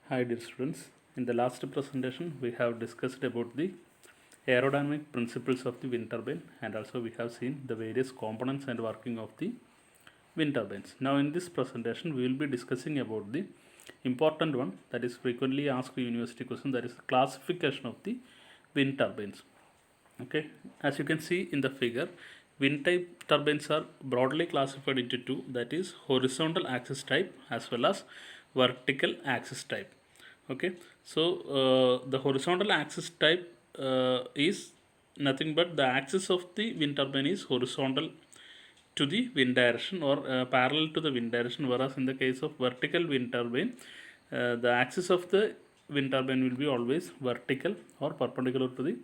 Hi dear students, in the last presentation we have discussed about the aerodynamic principles of the wind turbine and also we have seen the various components and working of the wind turbines. Now in this presentation we will be discussing about the important one, that is frequently asked university question, that is the classification of the wind turbines. Okay, as you can see in the figure, wind type turbines are broadly classified into two, that is horizontal axis type as well as vertical axis type. Okay, so the horizontal axis type is nothing but the axis of the wind turbine is horizontal to the wind direction or parallel to the wind direction, whereas in the case of vertical wind turbine, the axis of the wind turbine will be always vertical or perpendicular to the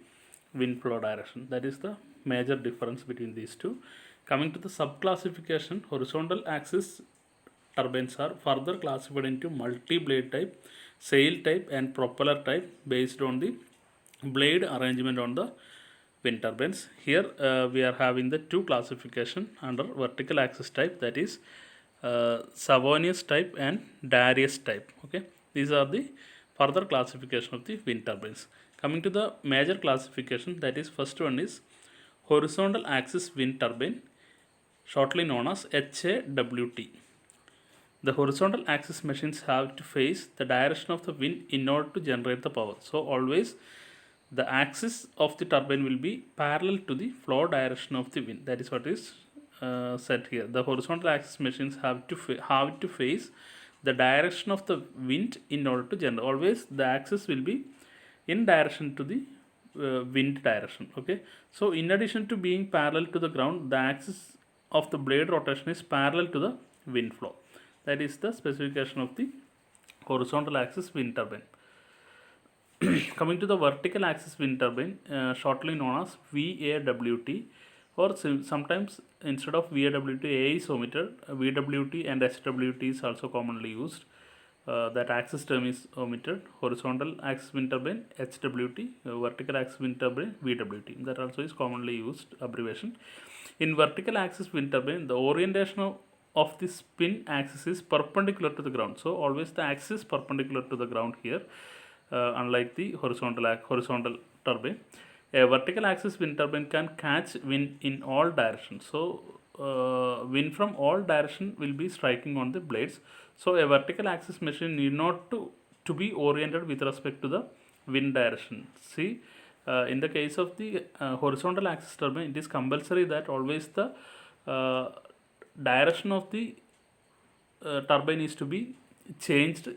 wind flow direction. That is the major difference between these two. Coming to the sub-classification, horizontal axis turbines are further classified into multi-blade type, sail type and propeller type based on the blade arrangement on the wind turbines. Here we are having the two classification under vertical axis type, that is Savonius type and Darius type. Okay, these are the further classification of the wind turbines. Coming to the major classification, that is first one is horizontal axis wind turbine, shortly known as HAWT. The horizontal axis machines have to face the direction of the wind in order to generate the power. So always the axis of the turbine will be parallel to the flow direction of the wind. That is what is said here. The horizontal axis machines have to face the direction of the wind in order to generate. Always the axis will be in direction to the wind direction. Okay, so in addition to being parallel to the ground, the axis of the blade rotation is parallel to the wind flow. That is the specification of the horizontal axis wind turbine. Coming to the vertical axis wind turbine, shortly known as VAWT, or sometimes instead of VAWT, A is omitted. VWT and HWT is also commonly used. That axis term is omitted. Horizontal axis wind turbine HWT, vertical axis wind turbine VWT. That also is commonly used abbreviation. In vertical axis wind turbine, the orientation of the spin axis is perpendicular to the ground. So always the axis is perpendicular to the ground here, unlike the horizontal turbine. A vertical axis wind turbine can catch wind in all directions. So wind from all direction will be striking on the blades. So a vertical axis machine need not to be oriented with respect to the wind direction. See, in the case of the horizontal axis turbine, it is compulsory that always the direction of the turbine is to be changed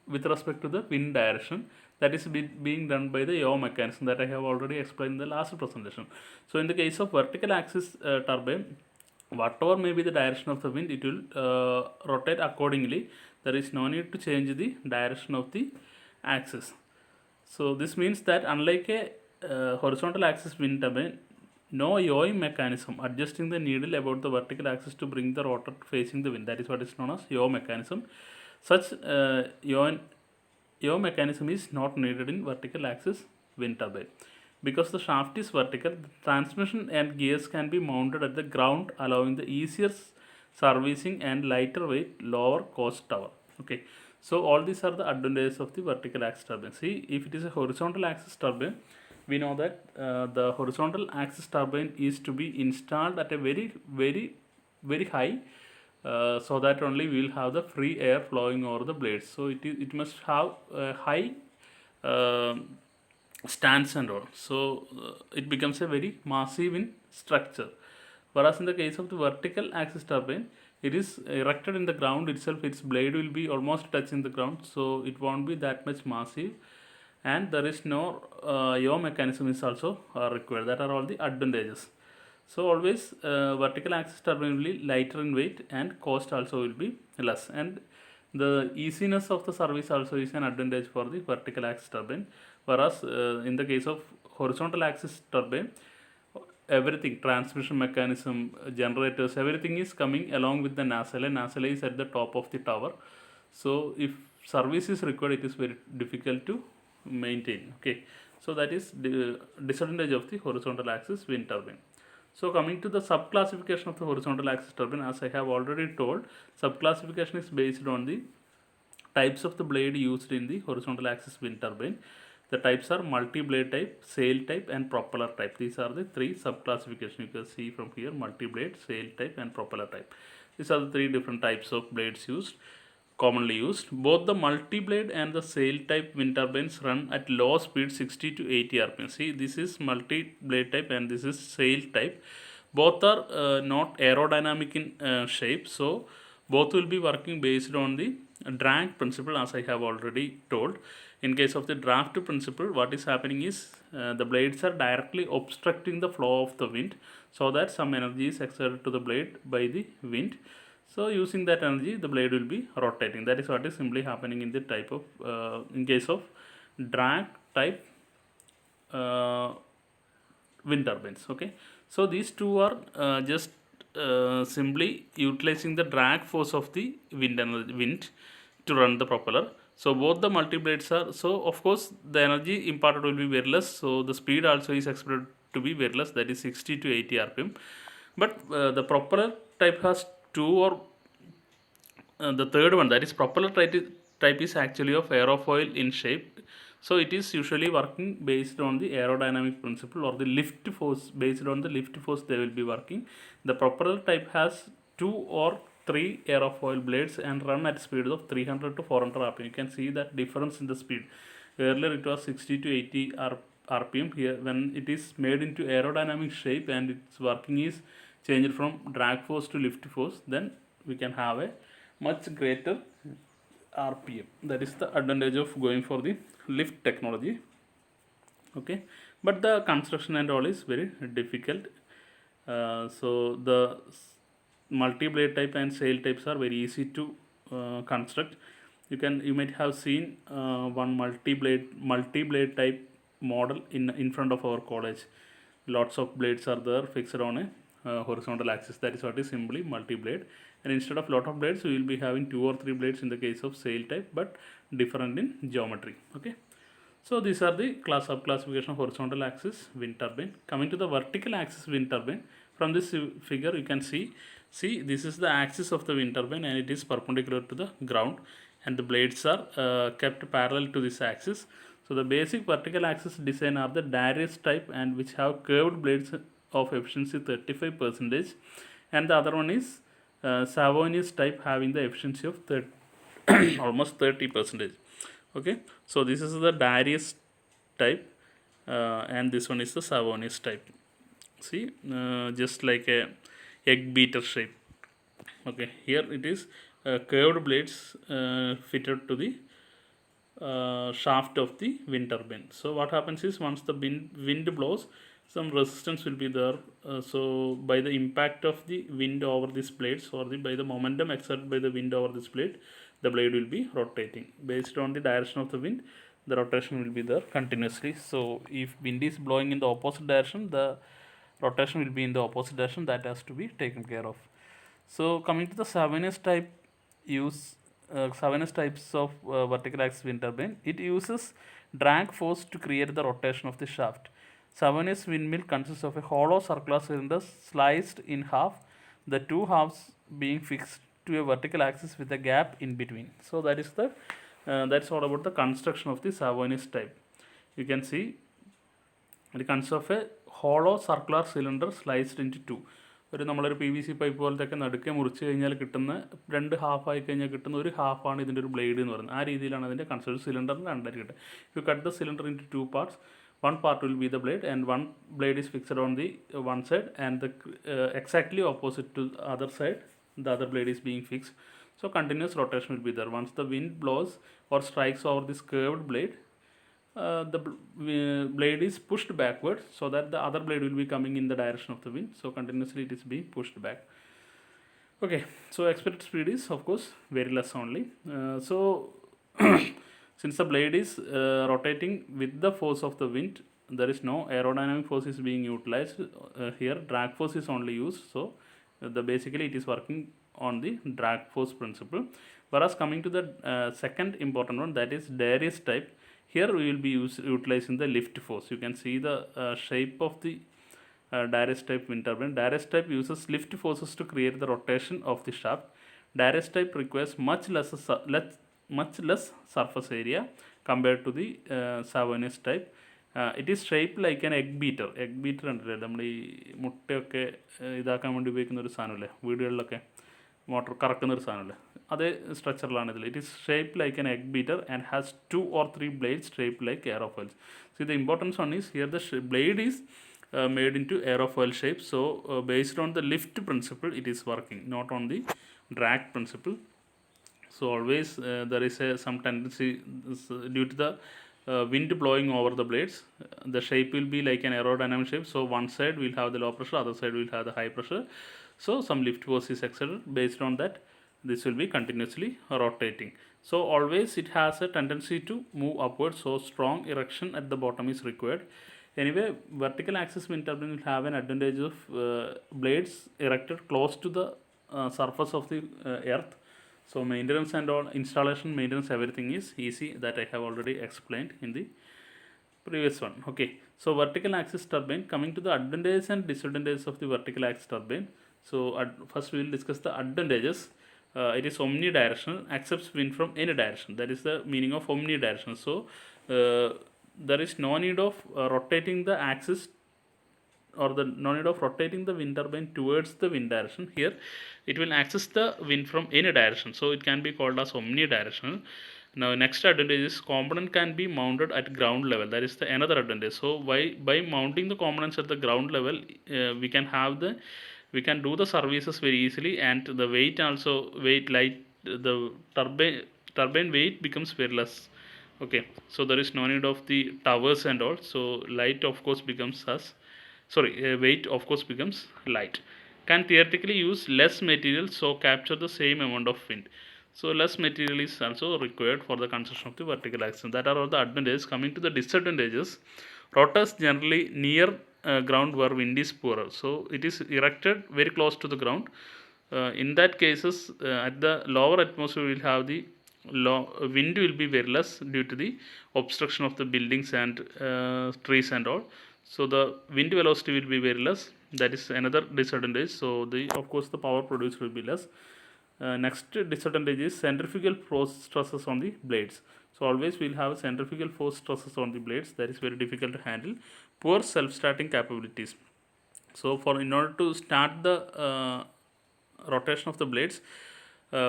with respect to the wind direction. That is being done by the yaw mechanism that I have already explained in the last presentation. So in the case of vertical axis turbine, whatever may be the direction of the wind, it will rotate accordingly. There is no need to change the direction of the axis. So this means that unlike a horizontal axis wind turbine, no yawing mechanism adjusting the needle about the vertical axis to bring the rotor facing the wind. That is what is known as yaw mechanism. Such yaw mechanism is not needed in vertical axis wind turbine. Because the shaft is vertical, the transmission and gears can be mounted at the ground, allowing the easier servicing and lighter weight, lower cost tower. Okay, so all these are the advantages of the vertical axis turbine. See, if it is a horizontal axis turbine, we know that the horizontal axis turbine is to be installed at a very high, so that only we will have the free air flowing over the blades. So it must have a high stands and all. So it becomes a very massive in structure. Whereas in the case of the vertical axis turbine, it is erected in the ground itself. Its blade will be almost touching the ground, so it won't be that much massive, and there is no yaw mechanism is also required. That are all the advantages. So always vertical axis turbine will be lighter in weight and cost also will be less, and the easiness of the service also is an advantage for the vertical axis turbine. Whereas in the case of horizontal axis turbine, everything, transmission mechanism, generators, everything is coming along with the nacelle. Nacelle is at the top of the tower. So if service is required, it is very difficult to maintain. Okay, so that is the disadvantage of the horizontal axis wind turbine. So coming to the sub-classification of the horizontal axis turbine, as I have already told, sub-classification is based on the Types of the blade used in the horizontal axis wind turbine. The types are multi-blade type, sail type and propeller type. These are the three sub-classifications you can see from here: multi-blade, sail type and propeller type. These are the three different types of blades commonly used. Both the multi-blade and the sail type wind turbines run at low speed 60 to 80 rpm. See, this is multi-blade type and this is sail type. Both are not aerodynamic in shape, so both will be working based on the drag principle, as I have already told. In case of the draft principle, what is happening is the blades are directly obstructing the flow of the wind, so that some energy is exerted to the blade by the wind. So using that energy, the blade will be rotating. That is what is simply happening in the type of in case of drag type wind turbines. Okay, so these two are just simply utilizing the drag force of the wind to run the propeller. So both the multi blades are, so of course the energy imparted will be very less, so the speed also is expected to be very less, that is 60 to 80 rpm. But the propeller type has two, or the third one, that is propeller type is actually of aerofoil in shape. So it is usually working based on the aerodynamic principle, or the lift force. Based on the lift force they will be working. The propeller type has 2 or 3 aerofoil blades and run at speeds of 300 to 400 rpm. You can see that difference in the speed. Earlier it was 60 to 80 rpm. Here, when it is made into aerodynamic shape and its working is changed from drag force to lift force, then we can have a much greater rpm. That is the advantage of going for the lift technology. Okay, but the construction and all is very difficult. So the multi-blade type and sail types are very easy to construct. You might have seen one multi-blade type model in front of our college. Lots of blades are there fixed on a horizontal axis. That is what is simply multi-blade. And instead of lot of blades, we will be having 2 or 3 blades in the case of sail type, but different in geometry. Okay, so these are the sub-classification of horizontal axis wind turbine. Coming to the vertical axis wind turbine, from this figure you can see this is the axis of the wind turbine and it is perpendicular to the ground, and the blades are kept parallel to this axis. So the basic vertical axis design are the Darius type, and which have curved blades of efficiency 35%, and the other one is Savonius type, having the efficiency of almost 30%. Okay, so this is the Darius type and this one is the Savonius type. See, just like a egg beater shape. Okay, here it is curved blades fitted to the shaft of the wind turbine. So what happens is, once the wind blows, some resistance will be there. So by the impact of the wind over these blades, or by the momentum exerted by the wind over this blade, the blade will be rotating. Based on the direction of the wind, the rotation will be there continuously. So if wind is blowing in the opposite direction, the rotation will be in the opposite direction. That has to be taken care of. So coming to the Savonius type Savonius types of vertical axis wind turbine, it uses drag force to create the rotation of the shaft. Savonius windmill consists of a hollow circular cylinder sliced in half, the two halves being fixed to a vertical axis with a gap in between. So that is that's all about the construction of the Savonius type. You can see it consists of a hollow circular cylinder sliced into two. ഒരു നമ്മളൊരു PVC pipe പോലത്തെയൊക്കെ നടുക്കെ മുറിച്ച് കഴിഞ്ഞാൽ കിട്ടുന്ന രണ്ട് ഹാഫായി കഴിഞ്ഞാൽ കിട്ടുന്ന ഒരു ഹാഫാണ് ഇതിൻ്റെ ഒരു ബ്ലേഡ് എന്ന് പറയുന്നത്. ആ രീതിയിലാണ് അതിൻ്റെ കൺസ്ട്രക്ഷൻ. സിലിണ്ടറിന് രണ്ടായിട്ട് കിട്ടുക. If you cut the cylinder into 2 parts, one part will be the blade and one blade is fixed on the one side, and the exactly opposite to the other side, the other blade is being fixed. So continuous rotation will be there. Once the wind blows or strikes over this curved blade, the blade is pushed backward, so that the other blade will be coming in the direction of the wind. So continuously it is being pushed back. Okay, so expected speed is of course very less only. So since the blade is rotating with the force of the wind, there is no aerodynamic force is being utilized here. Drag force is only used. So basically it is working on the drag force principle. Whereas coming to the second important one, that is Darius type, here we will be utilizing the lift force. You can see the shape of the Darius type wind turbine. Darius type uses lift forces to create the rotation of the shaft. Darius type requires much less surface area compared to the Savonese type. It is shaped like an egg beater. Egg beater ഉണ്ടല്ലേ നമ്മൾ ഈ മുട്ടയൊക്കെ ഇതാക്കാൻ വേണ്ടി ഉപയോഗിക്കുന്ന ഒരു സാധനമല്ലേ വീടുകളിലൊക്കെ മോട്ടർ കറക്കുന്ന ഒരു സാധനമല്ലേ അതേ സ്ട്രക്ചറിലാണ് ഇതിൽ. It is shape like an egg beater and has 2 or 3 blades shaped like aerofoils. See, the importance one is here the blade is made into aerofoil shape. So based on the lift principle it is working, not on the drag principle. So always there is some tendency due to the wind blowing over the blades, the shape will be like an aerodynamic shape. So one side will have the low pressure, other side will have the high pressure. So some lift force is exerted. Based on that, this will be continuously rotating. So always it has a tendency to move upwards. So strong erection at the bottom is required. Anyway, vertical axis wind turbine will have an advantage of blades erected close to the surface of the earth. So maintenance and all, installation, maintenance, everything is easy, that I have already explained in the previous one. Okay, so vertical axis turbine, coming to the advantages and disadvantages of the vertical axis turbine. So first we will discuss the advantages. It is omnidirectional, accepts wind from any direction. That is the meaning of omnidirectional. So there is no need of rotating the axis, or the no need of rotating the wind turbine towards the wind direction. Here it will access the wind from any direction, so it can be called as omnidirectional. Now next advantage is component can be mounted at ground level. That is the another advantage. So by mounting the components at the ground level, we can do the services very easily, and the weight also, weight light, the turbine weight becomes very less. Okay, so there is no need of the towers and all. So light of course becomes weight of course becomes light. Can theoretically use less material, so capture the same amount of wind. So less material is also required for the construction of the vertical axis. That are all the advantages. Coming to the disadvantages, rotors generally near ground where wind is poorer. So it is erected very close to the ground. In that cases, at the lower atmosphere we will have the wind will be very less due to the obstruction of the buildings and trees and all. So the wind velocity will be very less. That is another disadvantage. So of course the power produced will be less. Next disadvantage is centrifugal force stresses on the blades. So always we will have centrifugal force stresses on the blades. That is very difficult to handle. Poor self-starting capabilities. So in order to start the rotation of the blades,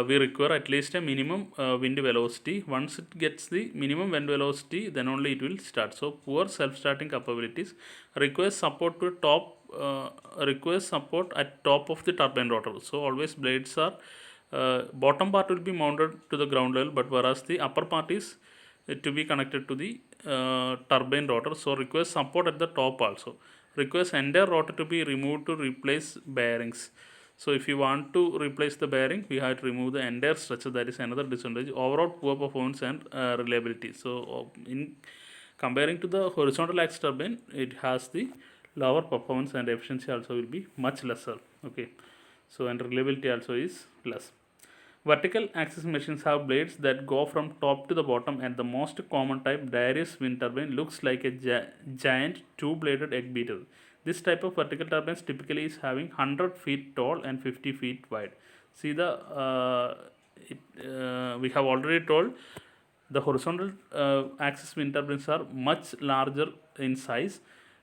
we require at least a minimum wind velocity. Once it gets the minimum wind velocity, then only it will start. So poor self-starting capabilities, requires support to requires support at top of the turbine rotor. So always blades are bottom part will be mounted to the ground level, but whereas the upper part is to be connected to the turbine rotor. So requires support at the top also. Requires entire rotor to be removed to replace bearings. So if you want to replace the bearing, we have to remove the entire structure. That is another disadvantage. Overall poor performance and reliability. So in comparing to the horizontal axis turbine, it has the lower performance, and efficiency also will be much lesser. Okay, so and reliability also is less. Vertical axis machines have blades that go from top to the bottom, and the most common type, Darius wind turbine, looks like a giant two-bladed egg beater. This type of vertical turbines typically is having 100 feet tall and 50 feet wide. See we have already told the horizontal axis wind turbines are much larger in size,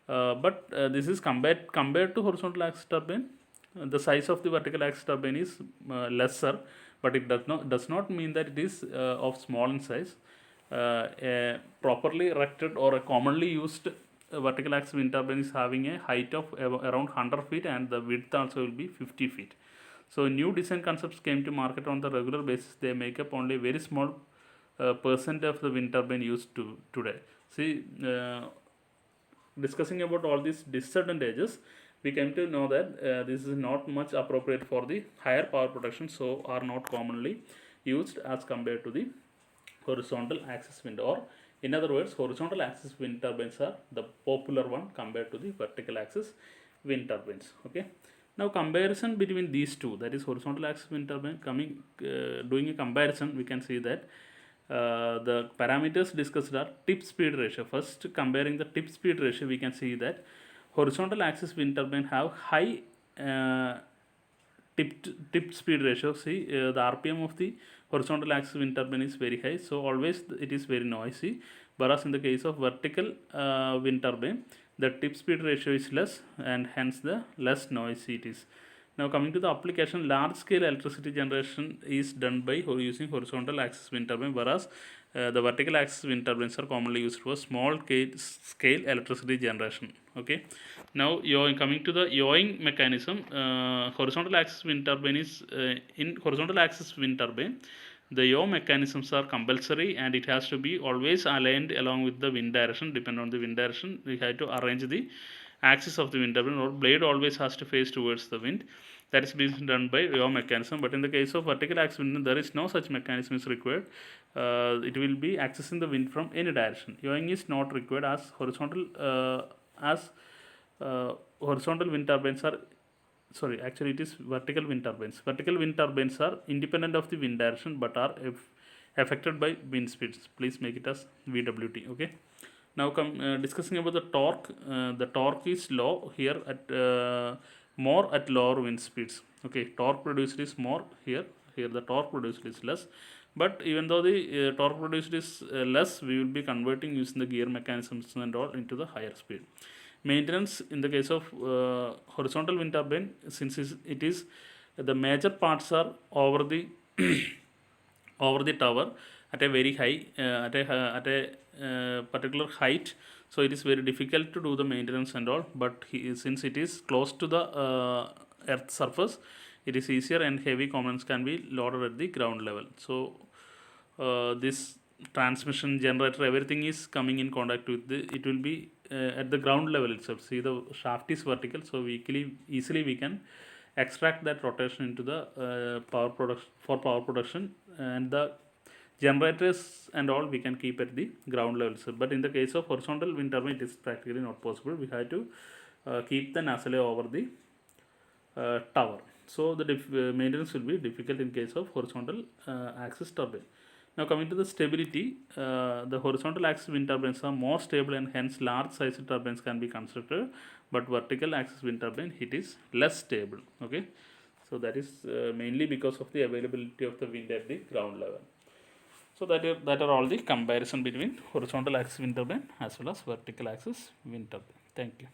but this is compared to horizontal axis turbine. The size of the vertical axis turbine is lesser, but it does not mean that it is of small in size. A properly erected or a commonly used vertical axis wind turbine is having a height of around 100 feet, and the width also will be 50 feet. So new design concepts came to market on the regular basis. They make up only a very small percent of the wind turbine used today. See, discussing about all these disadvantages, we came to know that this is not much appropriate for the higher power production, so are not commonly used as compared to the horizontal axis wind. Or in other words, horizontal axis wind turbines are the popular one compared to the vertical axis wind turbines. Okay, now comparison between these two, that is horizontal axis wind turbine, doing a comparison, we can see that the parameters discussed are tip speed ratio. First, comparing the tip speed ratio, we can see that horizontal axis wind turbine have high tip speed ratio. See, the RPM of the horizontal axis wind turbine is very high, so always it is very noisy. Whereas in the case of vertical wind turbine, the tip speed ratio is less and hence the less noisy it is. Now coming to the application, large scale electricity generation is done by using horizontal axis wind turbine, whereas the vertical axis wind turbines are commonly used for small scale electricity generation. Okay. Now coming to the yawing mechanism, horizontal axis wind turbine is in horizontal axis wind turbine. The yaw mechanisms are compulsory and it has to be always aligned along with the wind direction. Depending on the wind direction, we have to arrange the axis of the wind turbine, or blade always has to face towards the wind. That is being done by yaw mechanism. But in the case of vertical axis wind, there is no such mechanism is required. It will be accessing the wind from any direction. Yawing is not required as horizontal wind turbines are, sorry, actually it is vertical wind turbines. Vertical wind turbines are independent of the wind direction but are affected by wind speeds. Please make it as VWT. Okay. Now discussing about the torque. The torque is low here at more at lower wind speeds. Okay, torque produced is more here. Here the torque produced is less. But even though the torque produced is less, we will be converting using the gear mechanisms and all into the higher speed. Maintenance in the case of horizontal wind turbine, since it is the major parts are over the over the tower at a very high at a particular height, so it is very difficult to do the maintenance and all. But since it is close to the earth surface, it is easier and heavy components can be loaded at the ground level. So this transmission generator, everything is coming in contact with the, it will be at the ground level itself. See, the shaft is vertical, so easily we can extract that rotation into the power production, and the generators and all we can keep at the ground level. So, but in the case of horizontal wind turbine, it is practically not possible. We have to keep the nacelle over the tower. So the maintenance will be difficult in case of horizontal axis turbine. Now coming to the stability, the horizontal axis wind turbines are more stable and hence large sized turbines can be constructed, but vertical axis wind turbine, it is less stable. Okay, so that is mainly because of the availability of the wind at the ground level. So that are all the comparison between horizontal axis wind turbine as well as vertical axis wind turbine. Thank you.